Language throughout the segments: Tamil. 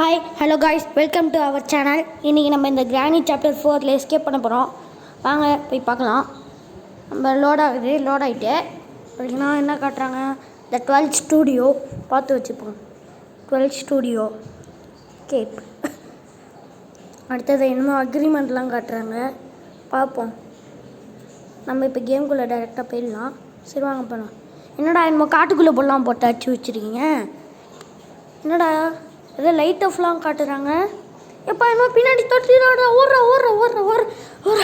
Hi hello guys, welcome to our channel. இன்றைக்கி நம்ம இந்த கிரானி சாப்டர் 4 எஸ்கேப் பண்ண போகிறோம். வாங்க போய் பார்க்கலாம். நம்ம லோட் ஆகிட்டு அப்படின்னா என்ன காட்டுறாங்க, இந்த 12 ஸ்டூடியோ பார்த்து வச்சுப்போம். 12 ஸ்டூடியோ கேப். அடுத்தது என்னமோ அக்ரிமெண்ட்லாம் காட்டுறாங்க, பார்ப்போம். நம்ம இப்போ கேம்குள்ளே டைரெக்டாக போயிடலாம். சரி வாங்க போகலாம். என்னடா என்னமோ காட்டுக்குள்ளே போடலாம் போட்டு அடிச்சு வச்சுருக்கீங்க. என்னடா ஏதோ லைட் ஆஃப்லாம் காட்டுறாங்க. எப்போ என்ன பின்னாடி தொட்டிடா ஓடுற ஓடுற ஓடுற ஓடுற ஓடுற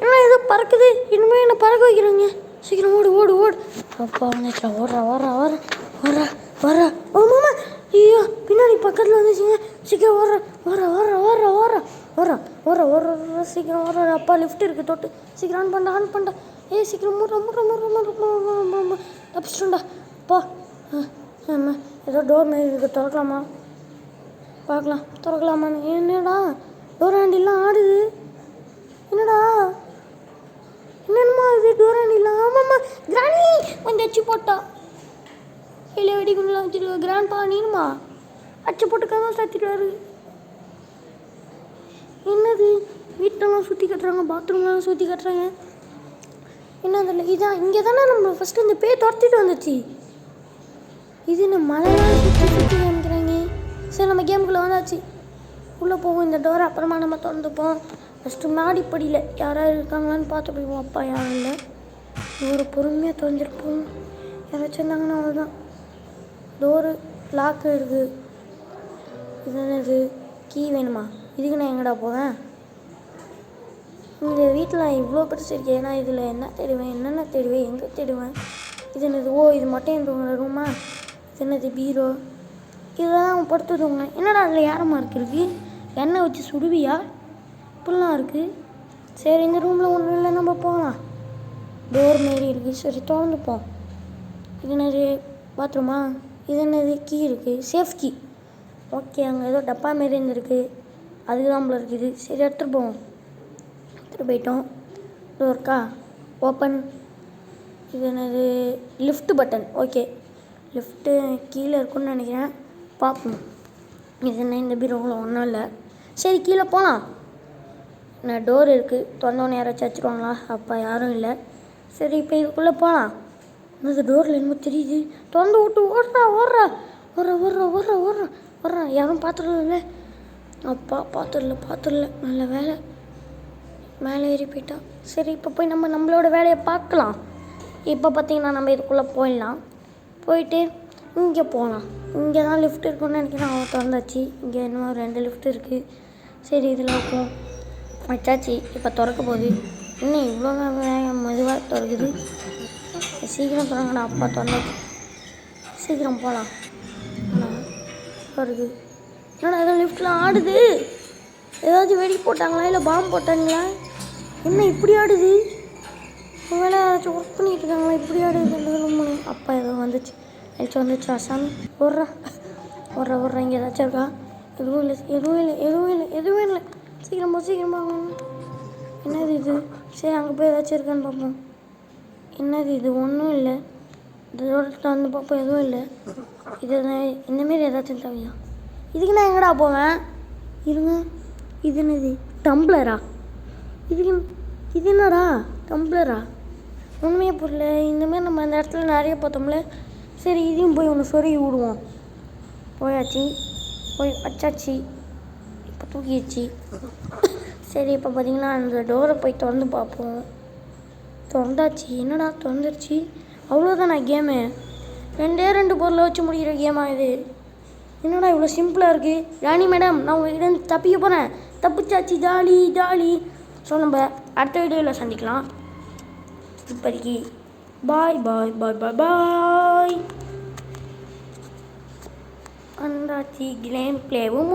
என்ன ஏதோ பறக்குது. இனிமேல் என்ன பறக்க வைக்கிறாங்க. சீக்கிரம் ஓடு ஓடு ஓடு. அப்பா வந்துச்சா ஓடுற ஓடுற ஓடுற ஓடுற ஓடுற. ஓமாமா, ஐயோ பின்னாடி பக்கத்தில் வந்துச்சுங்க. சீக்கிரம் ஓடுற ஓடுற ஓடுற ஓடுற ஓடுற ஓடுற ஓடுற ஓடுற சீக்கிரம் ஓடுற. அப்பா லிஃப்ட் இருக்குது தொட்டு. சீக்கிரம் ஆன் பண்ணா. சீக்கிரம் மூடுற மூடுற மூடுற மூடுற தப்பிச்சிட்டோண்டா. அப்பா ஏதோ டோர் மாரி இருக்குது, திறக்கலாமா பார்க்கலாம். திறக்கலாமா? என்னடா டோர் ஹேண்டில்லாம் ஆடுது. என்னடா என்னென்னமா இது டோர் ஹேண்டில்லாம்? ஆமாம்மா கிராணி கொஞ்சம் அச்சு போட்டா. இல்லை வெடிக்குள்ளே வச்சுருக்க கிராண்ட்பா நீனுமா அச்சு போட்டு கதவை சாத்திடுவாரு. என்னது வீட்டெல்லாம் சுற்றி கட்டுறாங்க, பாத்ரூம்லாம் சுற்றி கட்டுறாங்க. என்ன அதில் இதான் இங்கே தானே நம்ம ஃபஸ்ட்டு இந்த பேய் துரத்திட்டு வந்துச்சு. இது என்ன மழைலாம் சுற்றி காமிக்கிறாங்க. சரி நம்ம கேமுக்குள்ளே வந்தாச்சு, உள்ளே போவோம். இந்த டோரை அப்புறமா நம்ம திறந்துப்போம். ஃபஸ்ட்டு மாடிப்படியில் யாராவது இருக்காங்களான்னு பார்த்து போய்வோம். அப்பா யாரும் இல்லை. டோரை பொறுமையாக திறந்துருப்போம். யாராச்சும் இருந்தாங்கன்னா அவ்வளோதான். டோரு லாக்கு இருக்குது. இது என்னது கீ வேணுமா? இதுக்கு நான் எங்கடா போவேன்? இந்த வீட்டில் இவ்வளோ பெருசு இருக்கு. ஏன்னா இதில் என்ன தேடுவேன், என்னென்ன தேடுவேன், எங்கே தேடுவேன்? இது என்னது? இது மட்டும் என் ரூமா. இது என்னது பீரோ? இதெல்லாம் அவன் படுத்துடுவாங்க. என்னடா அதில் யாரம்மா இருக்குது? எண்ணெய் வச்சு சுடுவியா? இப்படிலாம் இருக்குது. சரி இந்த ரூமில் ஒன்றும் இல்லை, நம்ம போகலாம். டோர் மாரி இருக்குது. சரி திறந்துப்போம். இது என்னது பாத்ரூமா? இது என்னது கீ இருக்குது, சேஃப் கீ. ஓகே, அங்கே ஏதோ டப்பா மாரி இருந்துருக்கு, அதுக்கு தான் நம்மள இருக்குது. சரி எடுத்துகிட்டு போவோம். எடுத்துகிட்டு போயிட்டோம். டோர்க்கா ஓப்பன். இது என்னது லிஃப்ட் பட்டன். ஓகே, லிஃப்ட்டு கீழே இருக்குன்னு நினைக்கிறேன், பார்ப்போம். இது என்ன இந்த பீரோவில் ஒன்றும் இல்லை. சரி கீழே போகலாம். என்ன டோர் இருக்குது, திறந்தோன்னே யாராச்சும் வச்சுருவாங்களா? அப்போ யாரும் இல்லை. சரி இப்போ இதுக்குள்ளே போகலாம். இந்த டோரில் என்னமோ தெரியுது. திறந்து விட்டு ஓடுறா ஓடுறா ஓடுற ஓடுற ஓடுற ஓடுற ஓடுறா. யாரும் பார்த்துடல. அப்பா பார்த்துடல. நல்ல வேலை மேலே ஏறி போயிட்டா. சரி இப்போ போய் நம்மளோட வேலையை பார்க்கலாம். இப்போ பார்த்தீங்கன்னா நம்ம இதுக்குள்ளே போயிடலாம். போயிட்டு இங்கே போகலாம். இங்கே தான் லிஃப்ட் இருக்குன்னு நினைக்கிறேன். அவன் திறந்தாச்சு. இங்கே இன்னும் 2 லிஃப்ட் இருக்குது. சரி இதில் இருக்கும் வச்சாச்சு. இப்போ திறக்க போகுது. இன்னும் இவ்வளோ மெதுவாக திறக்குது. சீக்கிரம் திறங்கடா. அப்பா திறந்தாச்சு. சீக்கிரம் போகலாம். வருது. என்னடா ஏதோ லிஃப்ட்டில் ஆடுது. ஏதாச்சும் வெடி போட்டாங்களா இல்லை பாம்பு போட்டாங்களா? என்ன இப்படி ஆடுது? வேலை ஏதாச்சும் ஒர்க் பண்ணிகிட்டு இருக்காங்களா? இப்படி ஆடுது. அப்பா ஏதோ வந்துச்சு சாமி. ஓடுறா. இங்கே ஏதாச்சும் இருக்கா? எதுவும் இல்லை. சீக்கிரமாக என்னது இது? சரி அங்கே போய் ஏதாச்சும் இருக்கான்னு பார்ப்போம். என்னது இது? ஒன்றும் இல்லை. இதோட வந்து பார்ப்போம். எதுவும் இல்லை. இது இந்தமாரி ஏதாச்சும் தேவையா? இதுக்கு நான் எங்கடா போவேன்? இருங்க. இது என்னது டம்ளரா? இது என்னடா டம்ளரா? உண்மையே புரியல. இந்தமாரி நம்ம அந்த இடத்துல நிறைய பார்த்தோம்ல. சரி இதையும் போய் ஒன்று சொருகி விடுவோம். போயாச்சு, போய் வச்சாச்சு. இப்போ தூக்கிடுச்சு. சரி இப்போ பார்த்தீங்கன்னா அந்த டோரை போய் திறந்து பார்ப்போம். திறந்தாச்சு. என்னடா திறந்துருச்சு? அவ்வளோதானா கேமு? 2 பொருளை வச்சு முடிகிற கேமா இது? என்னடா இவ்வளோ சிம்பிளாக இருக்குது? ராணி மேடம், நான் உங்கள்கிட்ட தப்பிக்க போகிறேன். தப்பிச்சாச்சு. ஜாலி. ஸோ நம்ம அடுத்த வீடியோவில் சந்திக்கலாம். இப்போதைக்கு பாய். அந்தாச்சி கேம் பிளேவும்